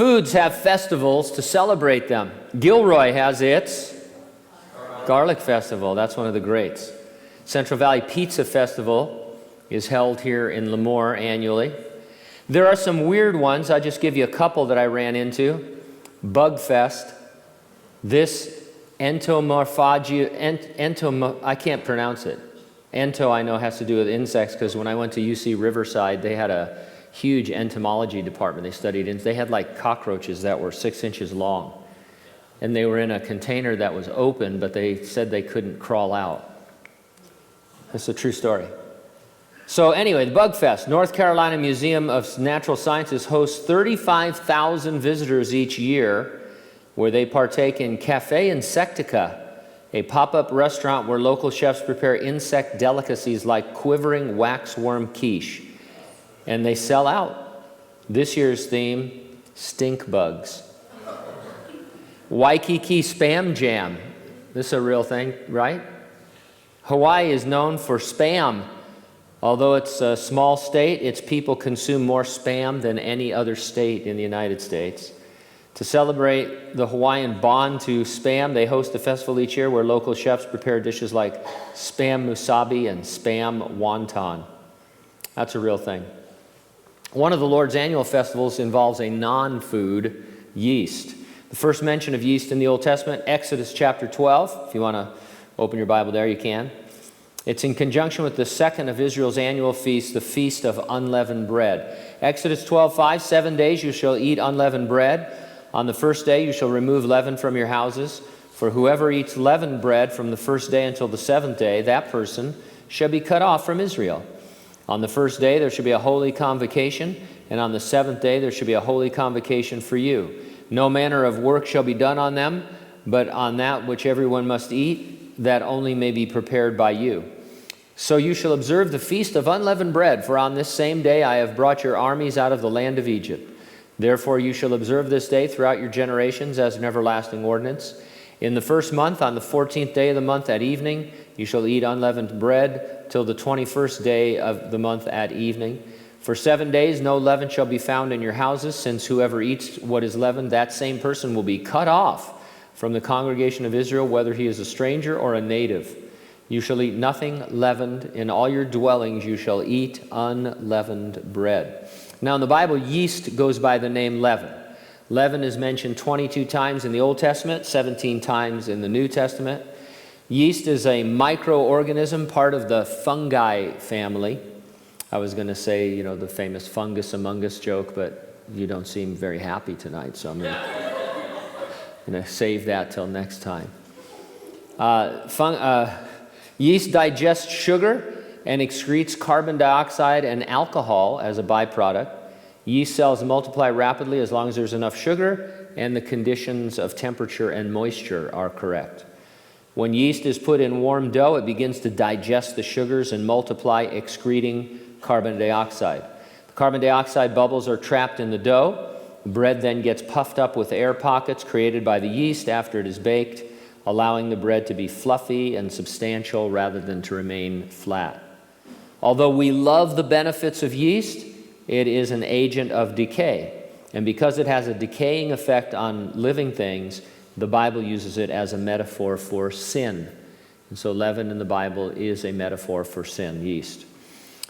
Foods have festivals to celebrate them. Gilroy has its Garlic Festival. That's one of the greats. Central Valley Pizza Festival is held here in Lemoore annually. There are some weird ones. I'll just give you a couple that I ran into. Bug Fest. This entomophagia, I can't pronounce it. Ento, I know, has to do with insects, because when I went to UC Riverside, they had a huge entomology department. They studied, and they had like cockroaches that were 6 inches long. And they were in a container that was open, but they said they couldn't crawl out. It's a true story. So anyway, the Bug Fest. North Carolina Museum of Natural Sciences hosts 35,000 visitors each year, where they partake in Cafe Insectica, a pop-up restaurant where local chefs prepare insect delicacies like quivering waxworm quiche. And they sell out. This year's theme, stink bugs. Waikiki Spam Jam. This is a real thing, right? Hawaii is known for spam. Although it's a small state, its people consume more spam than any other state in the United States. To celebrate the Hawaiian bond to spam, they host a festival each year where local chefs prepare dishes like spam musabi and spam wonton. That's a real thing. One of the Lord's annual festivals involves a non-food yeast. The first mention of yeast in the Old Testament, Exodus chapter 12. If you want to open your Bible there, you can. It's in conjunction with the second of Israel's annual feasts, the Feast of Unleavened Bread. Exodus 12:5, 7 days you shall eat unleavened bread. On the first day you shall remove leaven from your houses. For whoever eats leavened bread from the first day until the seventh day, that person shall be cut off from Israel. On the first day there shall be a holy convocation, and on the seventh day there shall be a holy convocation for you. No manner of work shall be done on them, but on that which everyone must eat, that only may be prepared by you. So you shall observe the feast of unleavened bread, for on this same day I have brought your armies out of the land of Egypt. Therefore you shall observe this day throughout your generations as an everlasting ordinance. In the first month, on the 14th day of the month at evening, you shall eat unleavened bread till the 21st day of the month at evening. For 7 days no leaven shall be found in your houses, since whoever eats what is leavened, that same person will be cut off from the congregation of Israel, whether he is a stranger or a native. You shall eat nothing leavened. In all your dwellings you shall eat unleavened bread. Now in the Bible, yeast goes by the name leaven. Leaven is mentioned 22 times in the Old Testament, 17 times in the New Testament. Yeast is a microorganism, part of the fungi family. I was going to say, the famous fungus among us joke, but you don't seem very happy tonight, so I'm going to save that till next time. Yeast digests sugar and excretes carbon dioxide and alcohol as a byproduct. Yeast cells multiply rapidly as long as there's enough sugar and the conditions of temperature and moisture are correct. When yeast is put in warm dough, it begins to digest the sugars and multiply, excreting carbon dioxide. The carbon dioxide bubbles are trapped in the dough. The bread then gets puffed up with air pockets created by the yeast after it is baked, allowing the bread to be fluffy and substantial rather than to remain flat. Although we love the benefits of yeast, it is an agent of decay. And because it has a decaying effect on living things, the Bible uses it as a metaphor for sin. And so leaven in the Bible is a metaphor for sin, yeast.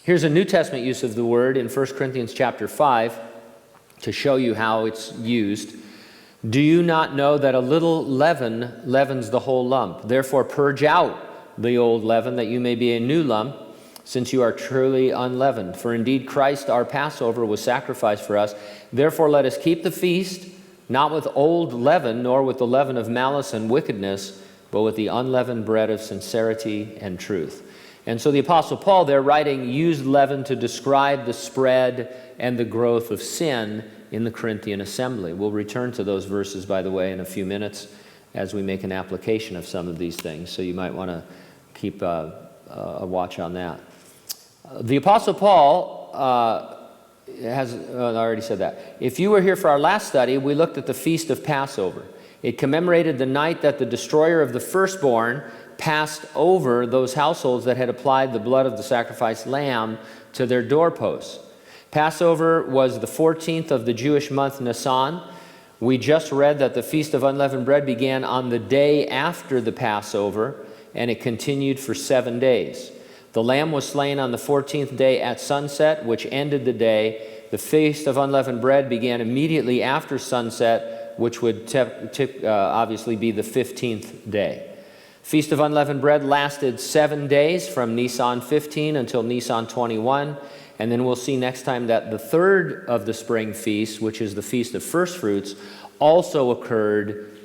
Here's a New Testament use of the word in 1 Corinthians chapter 5 to show you how it's used. Do you not know that a little leaven leavens the whole lump? Therefore purge out the old leaven, that you may be a new lump, since you are truly unleavened. For indeed Christ our Passover was sacrificed for us. Therefore let us keep the feast, not with old leaven, nor with the leaven of malice and wickedness, but with the unleavened bread of sincerity and truth. And so the Apostle Paul there writing used leaven to describe the spread and the growth of sin in the Corinthian assembly. We'll return to those verses, by the way, in a few minutes as we make an application of some of these things. So you might want to keep a watch on that. The Apostle Paul I already said that. If you were here for our last study, we looked at the Feast of Passover. It commemorated the night that the destroyer of the firstborn passed over those households that had applied the blood of the sacrificed lamb to their doorposts. Passover was the 14th of the Jewish month Nisan. We just read that the Feast of Unleavened Bread began on the day after the Passover, and it continued for 7 days. The lamb was slain on the 14th day at sunset, which ended the day. The Feast of Unleavened Bread began immediately after sunset, which would obviously be the 15th day. Feast of Unleavened Bread lasted 7 days from Nisan 15 until Nisan 21. And then we'll see next time that the third of the spring feast, which is the Feast of First Fruits, also occurred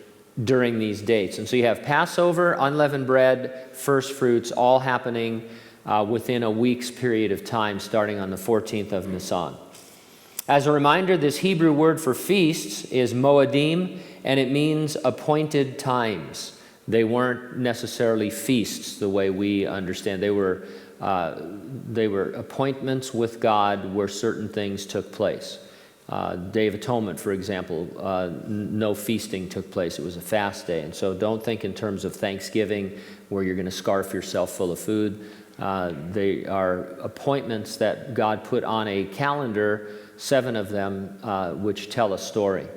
during these dates. And so you have Passover, Unleavened Bread, First Fruits, all happening within a week's period of time, starting on the 14th of Nisan. As a reminder, this Hebrew word for feasts is moedim, and it means appointed times. They weren't necessarily feasts the way we understand. They were appointments with God where certain things took place. Day of Atonement, for example, no feasting took place. It was a fast day. And so don't think in terms of Thanksgiving where you're going to scarf yourself full of food. They are appointments that God put on a calendar, 7 of them, which tell a story.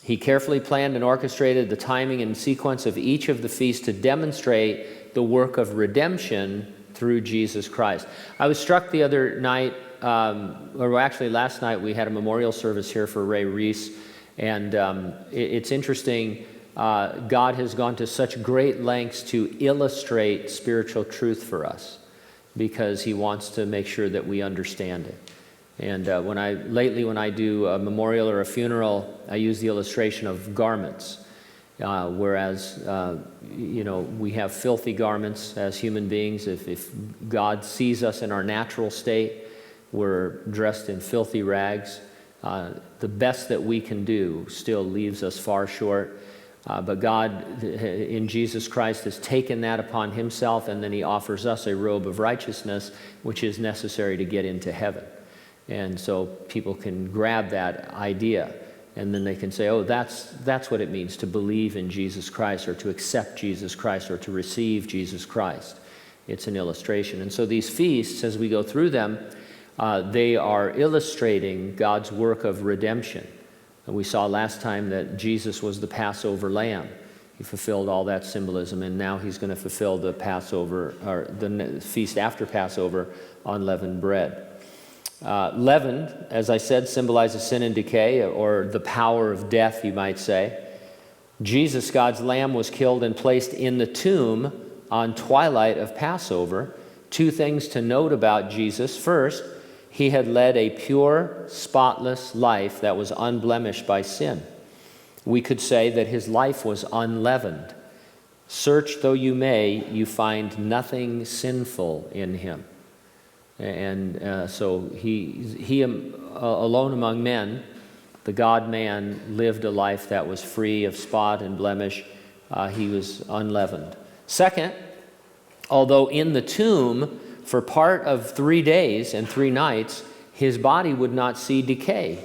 He carefully planned and orchestrated the timing and sequence of each of the feasts to demonstrate the work of redemption through Jesus Christ. I was struck the other night, or actually last night, we had a memorial service here for Ray Reese, and it's interesting. God has gone to such great lengths to illustrate spiritual truth for us because he wants to make sure that we understand it. And when I do a memorial or a funeral, I use the illustration of garments. Whereas, we have filthy garments as human beings. If God sees us in our natural state, we're dressed in filthy rags. The best that we can do still leaves us far short. But God, in Jesus Christ, has taken that upon himself, and then he offers us a robe of righteousness, which is necessary to get into heaven. And so people can grab that idea. And then they can say, oh, that's what it means to believe in Jesus Christ, or to accept Jesus Christ, or to receive Jesus Christ. It's an illustration. And so these feasts, as we go through them, they are illustrating God's work of redemption. And we saw last time that Jesus was the Passover lamb. He fulfilled all that symbolism, and now he's going to fulfill the Passover, or the feast after Passover, unleavened bread. Leavened, as I said, symbolizes sin and decay, or the power of death, you might say. Jesus, God's Lamb, was killed and placed in the tomb on twilight of Passover. 2 things to note about Jesus. First, he had led a pure, spotless life that was unblemished by sin. We could say that his life was unleavened. Search though you may, you find nothing sinful in him. And so he alone among men, the God-man, lived a life that was free of spot and blemish. He was unleavened. Second, although in the tomb for part of 3 days and 3 nights, his body would not see decay.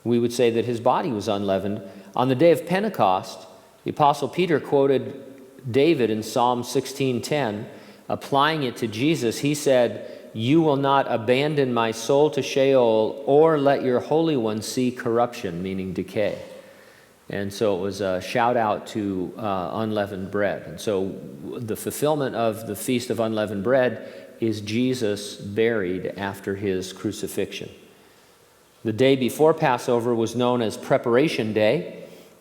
We would say that his body was unleavened. On the day of Pentecost, the Apostle Peter quoted David in Psalm 16:10, applying it to Jesus. He said, "You will not abandon my soul to Sheol, or let your Holy One see corruption," meaning decay. And so it was a shout out to unleavened bread. And so the fulfillment of the Feast of Unleavened Bread is Jesus buried after his crucifixion. The day before Passover was known as Preparation Day,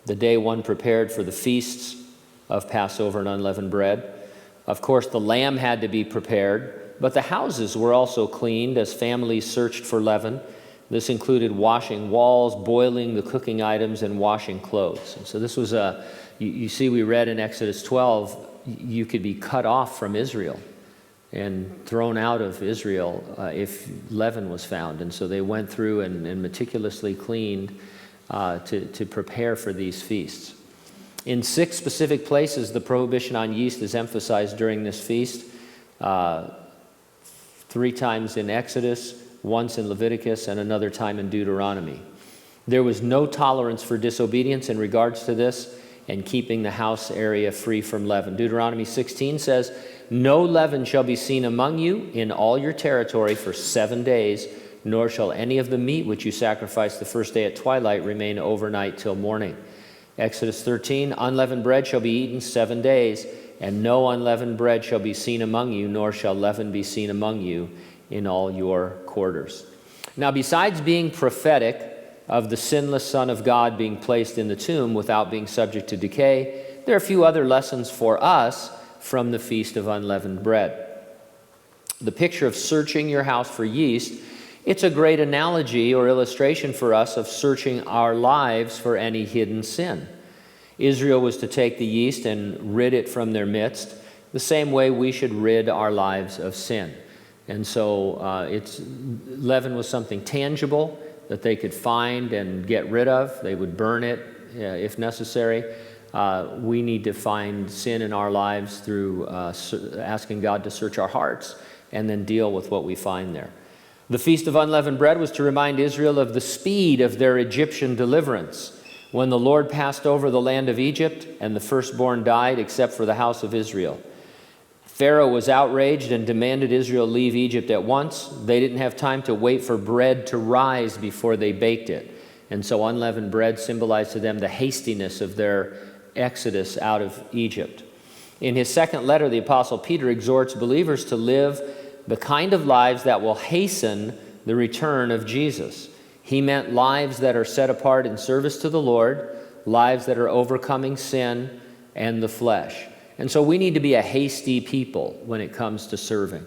the day one prepared for the feasts of Passover and unleavened bread. Of course, the lamb had to be prepared, but the houses were also cleaned as families searched for leaven. This included washing walls, boiling the cooking items, and washing clothes. And so this was you see, we read in Exodus 12, you could be cut off from Israel and thrown out of Israel if leaven was found. And so they went through and meticulously cleaned to prepare for these feasts. In 6 specific places, the prohibition on yeast is emphasized during this feast. 3 times in Exodus, once in Leviticus, and another time in Deuteronomy. There was no tolerance for disobedience in regards to this and keeping the house area free from leaven. Deuteronomy 16 says, "No leaven shall be seen among you in all your territory for 7 days, nor shall any of the meat which you sacrifice the first day at twilight remain overnight till morning. Exodus 13, unleavened bread shall be eaten 7 days, and no unleavened bread shall be seen among you, nor shall leaven be seen among you in all your quarters. Now, besides being prophetic of the sinless Son of God being placed in the tomb without being subject to decay, there are a few other lessons for us from the Feast of Unleavened Bread. The picture of searching your house for yeast, it's a great analogy or illustration for us of searching our lives for any hidden sin. Israel was to take the yeast and rid it from their midst, the same way we should rid our lives of sin. And so leaven was something tangible that they could find and get rid of. They would burn it if necessary. We need to find sin in our lives through asking God to search our hearts and then deal with what we find there. The Feast of Unleavened Bread was to remind Israel of the speed of their Egyptian deliverance, when the Lord passed over the land of Egypt and the firstborn died except for the house of Israel. Pharaoh was outraged and demanded Israel leave Egypt at once. They didn't have time to wait for bread to rise before they baked it. And so unleavened bread symbolized to them the hastiness of their exodus out of Egypt. In his second letter, the Apostle Peter exhorts believers to live the kind of lives that will hasten the return of Jesus. He meant lives that are set apart in service to the Lord, lives that are overcoming sin and the flesh. And so we need to be a hasty people when it comes to serving.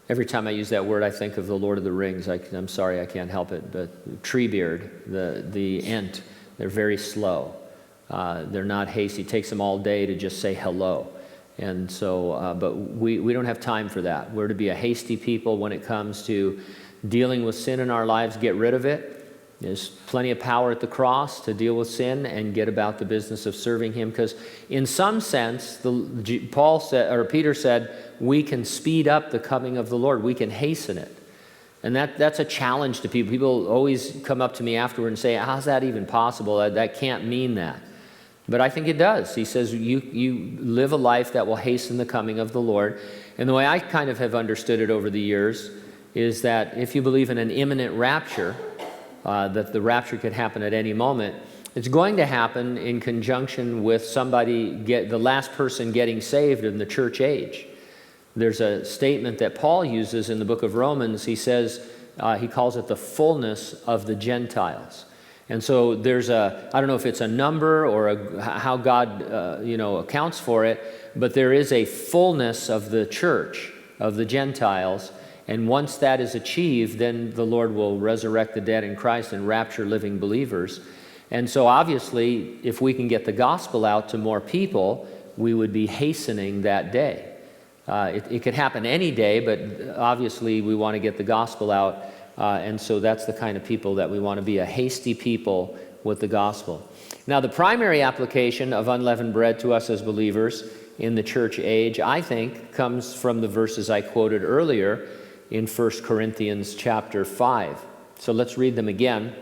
Every time I use that word, I think of the Lord of the Rings. I'm sorry, I can't help it. But Treebeard, the Ent, they're very slow. They're not hasty. It takes them all day to just say hello. And so, but we don't have time for that. We're to be a hasty people when it comes to dealing with sin in our lives, get rid of it. There's plenty of power at the cross to deal with sin and get about the business of serving Him. Because in some sense, Peter said, we can speed up the coming of the Lord. We can hasten it. And that's a challenge to people. People always come up to me afterward and say, how's that even possible? That can't mean that. But I think it does. He says you live a life that will hasten the coming of the Lord. And the way I kind of have understood it over the years is that if you believe in an imminent rapture, that the rapture could happen at any moment, it's going to happen in conjunction with the last person getting saved in the church age. There's a statement that Paul uses in the book of Romans. He says, he calls it the fullness of the Gentiles. And so there's I don't know if it's a number or how God accounts for it, but there is a fullness of the church, of the Gentiles. And once that is achieved, then the Lord will resurrect the dead in Christ and rapture living believers. And so obviously, if we can get the gospel out to more people, we would be hastening that day. It could happen any day, but obviously we want to get the gospel out. And so that's the kind of people that we want to be, a hasty people with the gospel. Now, the primary application of unleavened bread to us as believers in the church age, I think, comes from the verses I quoted earlier in 1 Corinthians chapter 5. So let's read them again.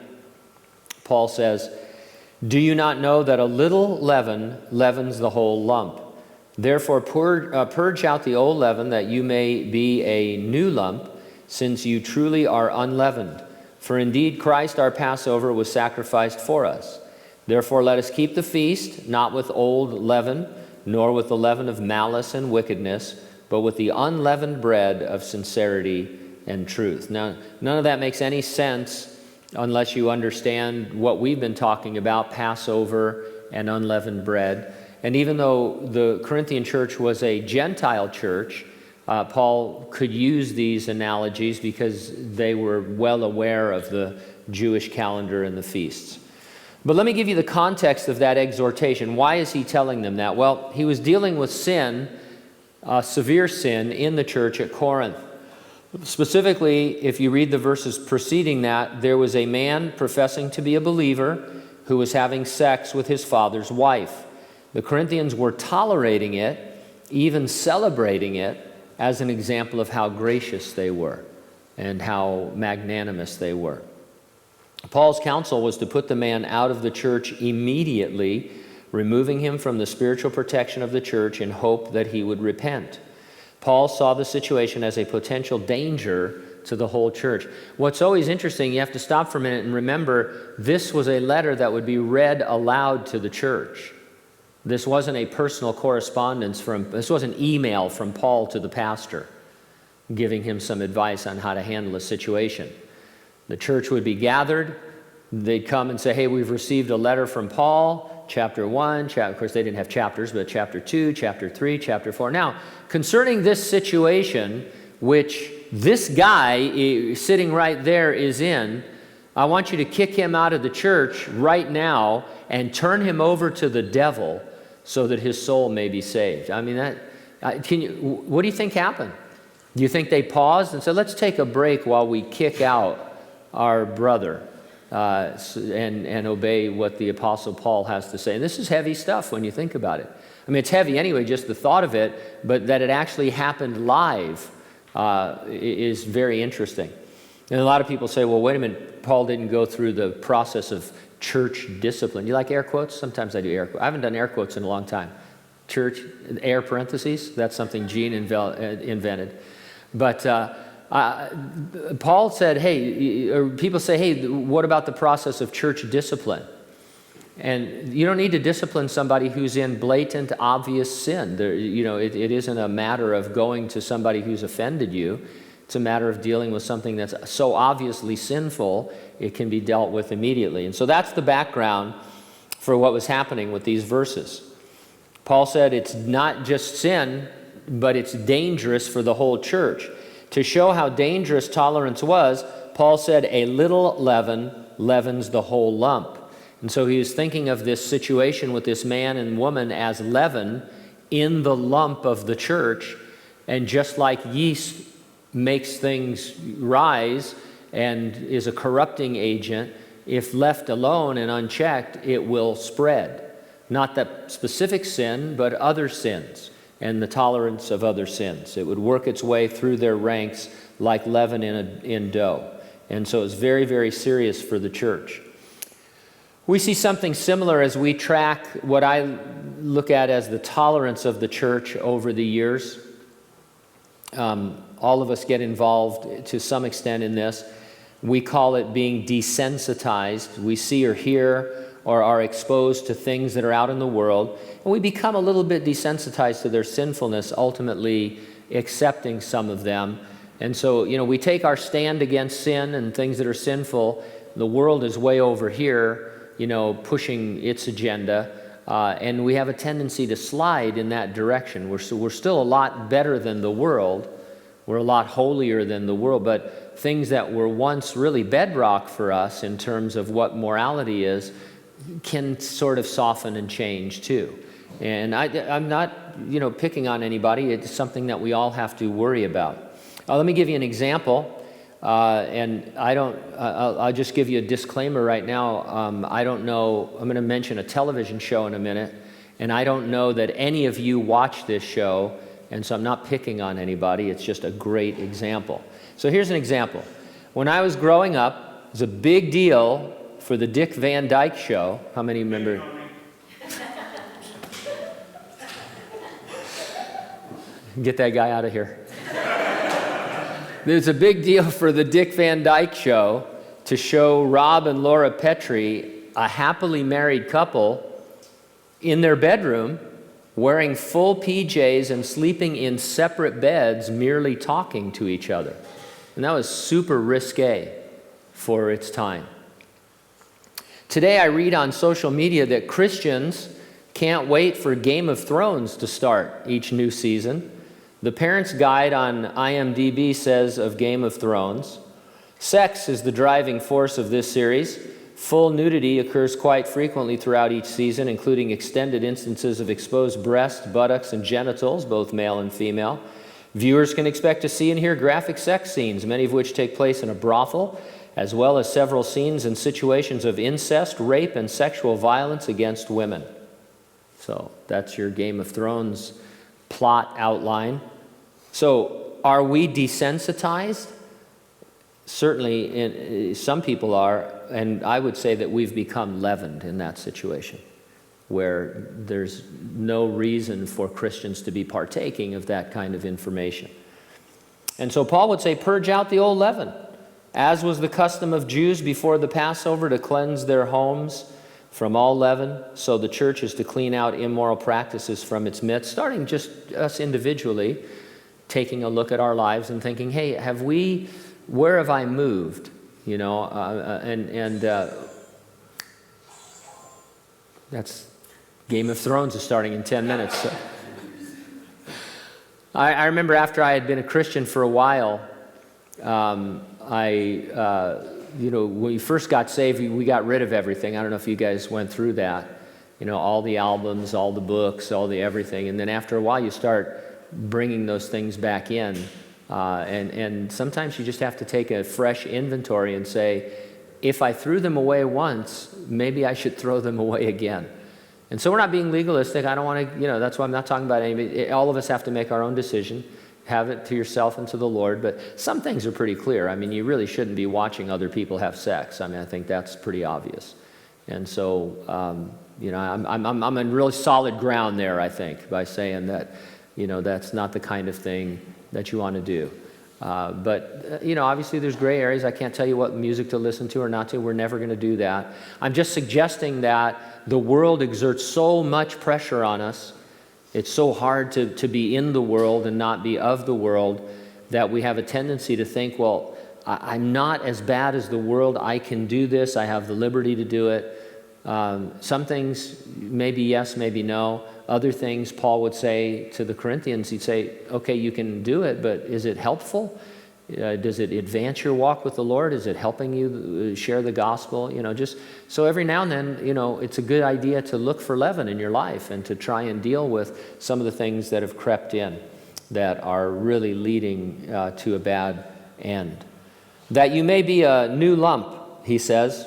Paul says, "Do you not know that a little leaven leavens the whole lump? Therefore purge out the old leaven, that you may be a new lump, since you truly are unleavened. For indeed Christ our Passover was sacrificed for us. Therefore let us keep the feast, not with old leaven, nor with the leaven of malice and wickedness, but with the unleavened bread of sincerity and truth." Now, none of that makes any sense unless you understand what we've been talking about, Passover and unleavened bread. And even though the Corinthian church was a Gentile church, Paul could use these analogies because they were well aware of the Jewish calendar and the feasts. But let me give you the context of that exhortation. Why is he telling them that? Well, he was dealing with sin, severe sin in the church at Corinth. Specifically, if you read the verses preceding that, there was a man professing to be a believer who was having sex with his father's wife. The Corinthians were tolerating it, even celebrating it, as an example of how gracious they were and how magnanimous they were. Paul's counsel was to put the man out of the church immediately, removing him from the spiritual protection of the church in hope that he would repent. Paul saw the situation as a potential danger to the whole church. What's always interesting, you have to stop for a minute and remember, this was a letter that would be read aloud to the church. This wasn't a personal correspondence this wasn't email from Paul to the pastor, giving him some advice on how to handle a situation. The church would be gathered. They'd come and say, hey, we've received a letter from Paul, chapter 1, of course they didn't have chapters, but chapter 2, chapter 3, chapter 4. Now, concerning this situation, which this guy sitting right there is in, I want you to kick him out of the church right now and turn him over to the devil so that his soul may be saved. I mean, what do you think happened? Do you think they paused and said, let's take a break while we kick out our brother and obey what the Apostle Paul has to say? And this is heavy stuff when you think about it. I mean, it's heavy anyway, just the thought of it, but that it actually happened live is very interesting. And a lot of people say, well, wait a minute, Paul didn't go through the process of church discipline. You like air quotes? Sometimes I do air quotes. I haven't done air quotes in a long time. Church, air parentheses, that's something Gene invented. But Paul said, hey, or people say, hey, what about the process of church discipline? And you don't need to discipline somebody who's in blatant, obvious sin. It isn't a matter of going to somebody who's offended you. It's a matter of dealing with something that's so obviously sinful, it can be dealt with immediately. And so that's the background for what was happening with these verses. Paul said it's not just sin, but it's dangerous for the whole church. To show how dangerous tolerance was, Paul said a little leaven leavens the whole lump. And so he was thinking of this situation with this man and woman as leaven in the lump of the church. And just like yeast makes things rise and is a corrupting agent, if left alone and unchecked, it will spread. Not that specific sin, but other sins and the tolerance of other sins. It would work its way through their ranks like leaven in dough. And so it's very, very serious for the church. We see something similar as we track what I look at as the tolerance of the church over the years. All of us get involved to some extent in this. We call it being desensitized. We see or hear or are exposed to things that are out in the world, and we become a little bit desensitized to their sinfulness, ultimately accepting some of them. And so, we take our stand against sin and things that are sinful. The world is way over here, pushing its agenda, and we have a tendency to slide in that direction. We're still a lot better than the world. We're a lot holier than the world, but things that were once really bedrock for us in terms of what morality is can sort of soften and change too. And I'm not, picking on anybody. It's something that we all have to worry about. Let me give you an example, and I'll just give you a disclaimer right now. I don't know, I'm going to mention a television show in a minute, and I don't know that any of you watch this show, and so I'm not picking on anybody. It's just a great example. So here's an example. When I was growing up, it was a big deal for the Dick Van Dyke Show. How many remember? Get that guy out of here. There's a big deal for the Dick Van Dyke Show to show Rob and Laura Petrie, a happily married couple, in their bedroom, wearing full PJs and sleeping in separate beds, merely talking to each other. And that was super risque for its time. Today I read on social media that Christians can't wait for Game of Thrones to start each new season. The Parent's Guide on IMDb says of Game of Thrones, sex is the driving force of this series. Full nudity occurs quite frequently throughout each season, including extended instances of exposed breasts, buttocks, and genitals, both male and female. Viewers can expect to see and hear graphic sex scenes, many of which take place in a brothel, as well as several scenes and situations of incest, rape, and sexual violence against women. So that's your Game of Thrones plot outline. So are we desensitized? Certainly, some people are, and I would say that we've become leavened in that situation, where there's no reason for Christians to be partaking of that kind of information. And so Paul would say, purge out the old leaven, as was the custom of Jews before the Passover to cleanse their homes from all leaven. So the church is to clean out immoral practices from its midst, starting just us individually, taking a look at our lives and thinking, hey, where have I moved? You know, that's Game of Thrones is starting in 10 minutes. So. I remember after I had been a Christian for a while, when we first got saved, we got rid of everything. I don't know if you guys went through that. You know, all the albums, all the books, all the everything. And then after a while, you start bringing those things back in. And sometimes you just have to take a fresh inventory and say, if I threw them away once, maybe I should throw them away again. And so we're not being legalistic. I don't want to, that's why I'm not talking about anybody. All of us have to make our own decision. Have it to yourself and to the Lord. But some things are pretty clear. I mean, you really shouldn't be watching other people have sex. I mean, I think that's pretty obvious. And so, I'm in really solid ground there, I think, by saying that, that's not the kind of thing that you want to do. But obviously there's gray areas. I can't tell you what music to listen to or not to. We're never going to do that. I'm just suggesting that the world exerts so much pressure on us. It's so hard to be in the world and not be of the world that we have a tendency to think, well, I'm not as bad as the world. I can do this. I have the liberty to do it. Some things, maybe yes, maybe no. Other things, Paul would say to the Corinthians, he'd say, okay, you can do it, but is it helpful? Does it advance your walk with the Lord? Is it helping you share the gospel? Just so every now and then, it's a good idea to look for leaven in your life and to try and deal with some of the things that have crept in that are really leading to a bad end. That you may be a new lump, he says.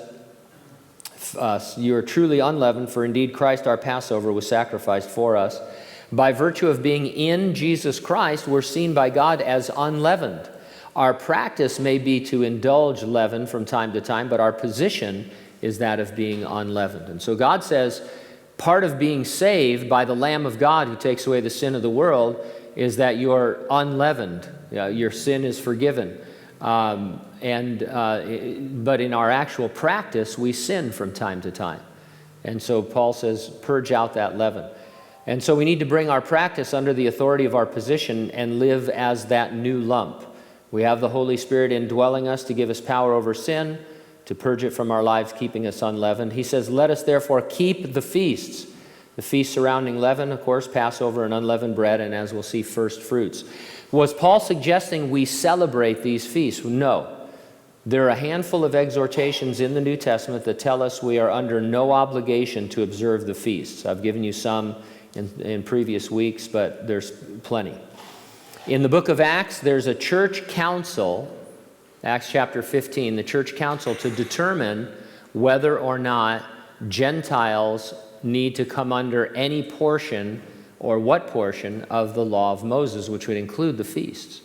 You are truly unleavened, for indeed Christ our Passover was sacrificed for us. By virtue of being in Jesus Christ, we're seen by God as unleavened. Our practice may be to indulge leaven from time to time, but our position is that of being unleavened. And so God says part of being saved by the Lamb of God who takes away the sin of the world is that you're unleavened. Your sin is forgiven. But in our actual practice, we sin from time to time. And so Paul says, purge out that leaven. And so we need to bring our practice under the authority of our position and live as that new lump. We have the Holy Spirit indwelling us to give us power over sin, to purge it from our lives, keeping us unleavened. He says, let us therefore keep the feasts. The feast surrounding leaven, of course, Passover and unleavened bread, and as we'll see, first fruits. Was Paul suggesting we celebrate these feasts? No. There are a handful of exhortations in the New Testament that tell us we are under no obligation to observe the feasts. I've given you some in previous weeks, but there's plenty. In the book of Acts, there's a church council, Acts chapter 15, the church council to determine whether or not Gentiles need to come under any portion or what portion of the law of Moses, which would include the feasts.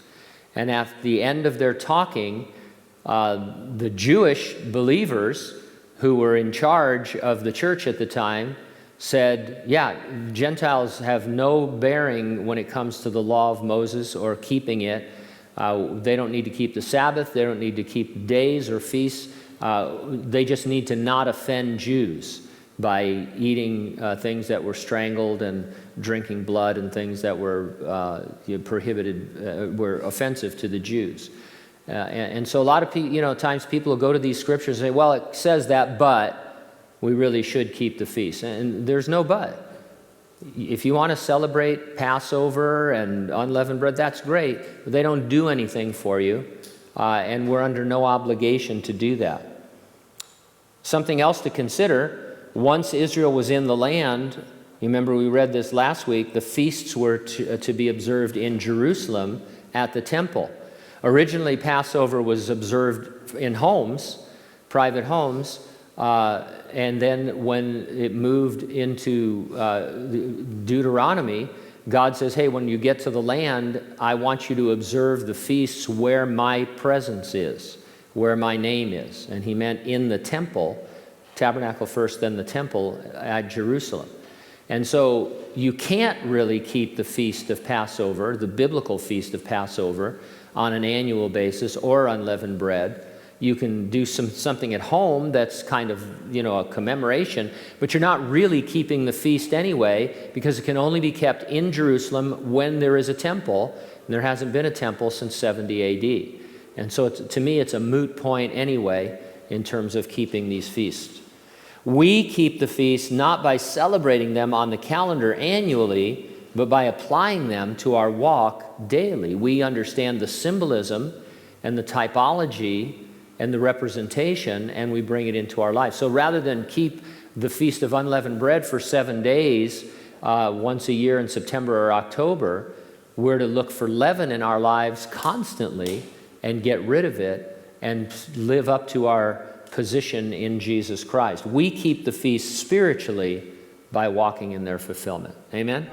And at the end of their talking, the Jewish believers who were in charge of the church at the time said, yeah, Gentiles have no bearing when it comes to the law of Moses or keeping it. They don't need to keep the Sabbath. They don't need to keep days or feasts. They just need to not offend Jews by eating things that were strangled and drinking blood and things that were prohibited, were offensive to the Jews. And so a lot of people, times people will go to these scriptures and say, well, it says that, but we really should keep the feast. And there's no but. If you want to celebrate Passover and unleavened bread, that's great, but they don't do anything for you, and we're under no obligation to do that. Something else to consider, once Israel was in the land, you remember we read this last week, the feasts were to be observed in Jerusalem at the temple. Originally, Passover was observed in homes, private homes, and then when it moved into Deuteronomy, God says, hey, when you get to the land, I want you to observe the feasts where my presence is, where my name is. And he meant in the temple, tabernacle first, then the temple at Jerusalem. And so you can't really keep the feast of Passover, the biblical feast of Passover, on an annual basis or unleavened bread. You can do something at home that's kind of, a commemoration, but you're not really keeping the feast anyway, because it can only be kept in Jerusalem when there is a temple, and there hasn't been a temple since 70 AD. And so to me, it's a moot point anyway in terms of keeping these feasts. We keep the feasts not by celebrating them on the calendar annually, but by applying them to our walk daily. We understand the symbolism and the typology and the representation, and we bring it into our life. So rather than keep the Feast of Unleavened Bread for 7 days once a year in September or October, we're to look for leaven in our lives constantly and get rid of it and live up to our position in Jesus Christ. We keep the feast spiritually by walking in their fulfillment. Amen?